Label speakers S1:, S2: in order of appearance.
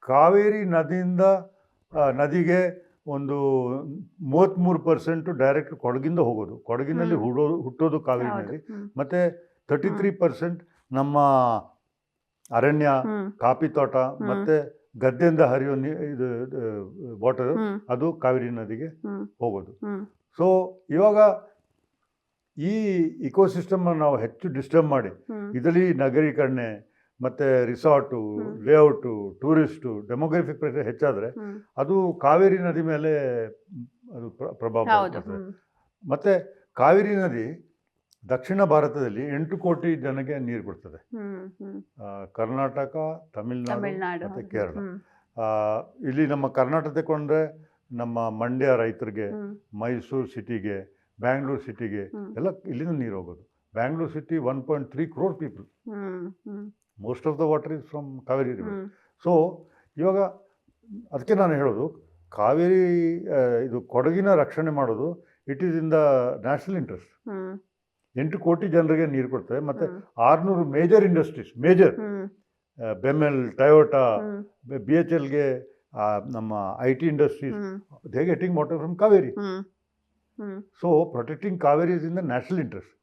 S1: ಕಾವೇರಿ ನದಿಯಿಂದ ನದಿಗೆ ಒಂದು 33% ಡೈರೆಕ್ಟ್ ಕೊಡಗಿಂದ ಹೋಗೋದು, ಕೊಡಗಿನಲ್ಲಿ ಹುಟ್ಟೋದು ಕಾವೇರಿ ನದಿ. ಮತ್ತು 33% ನಮ್ಮ ಅರಣ್ಯ, ಕಾಫಿ ತೋಟ ಮತ್ತು ಗದ್ದೆಯಿಂದ ಹರಿಯೋ ಇದು ವಾಟರ್ ಅದು ಕಾವೇರಿ ನದಿಗೆ ಹೋಗೋದು. ಸೊ ಇವಾಗ ಈ ಇಕೋಸಿಸ್ಟಮ್ ನಾವು ಹೆಚ್ಚು ಡಿಸ್ಟರ್ಬ್ ಮಾಡಿ ಇದರಲ್ಲಿ ನಗರೀಕರಣೆ ಮತ್ತು ರಿಸಾರ್ಟು, ಲೇಔಟು, ಟೂರಿಸ್ಟು, ಡೆಮೋಗ್ರಫಿಕ್ ಪ್ರೆಷರ್ ಹೆಚ್ಚಾದರೆ ಅದು ಕಾವೇರಿ ನದಿ ಮೇಲೆ ಅದು ಪ್ರಭಾವ ಬೀರ್ತದೆ. ಮತ್ತು ಕಾವೇರಿ ನದಿ ದಕ್ಷಿಣ ಭಾರತದಲ್ಲಿ 8 ಕೋಟಿ ಜನಕ್ಕೆ ನೀರು ಕೊಡ್ತದೆ. ಕರ್ನಾಟಕ, ತಮಿಳುನಾಡು ಮತ್ತು ಕೇರಳ. ಇಲ್ಲಿ ನಮ್ಮ ಕರ್ನಾಟಕ ತಗೊಂಡ್ರೆ ನಮ್ಮ ಮಂಡ್ಯ ರೈತರಿಗೆ, ಮೈಸೂರು ಸಿಟಿಗೆ, ಬ್ಯಾಂಗ್ಳೂರು ಸಿಟಿಗೆ ಎಲ್ಲ ಇಲ್ಲಿಂದ ನೀರು ಹೋಗೋದು. Bangalore city 1.3 crore people. Most of the water is from Kaveri river. So ಇವಾಗ ಅದಕ್ಕೆ ನಾನು ಹೇಳೋದು, ಕಾವೇರಿ ಇದು ಕೊಡಗಿನ ರಕ್ಷಣೆ ಮಾಡೋದು it is in the national interest. 8 ಕೋಟಿ ಜನರಿಗೆ ನೀರು ಕೊಡ್ತದೆ. ಮತ್ತು 600 ಮೇಜರ್ ಇಂಡಸ್ಟ್ರೀಸ್, ಬೆಮೆಲ್, ಟೊಯೋಟಾ, BHLಗೆ, ನಮ್ಮ IT industries, they getting water from Kaveri. So protecting Kaveri is in the national interest.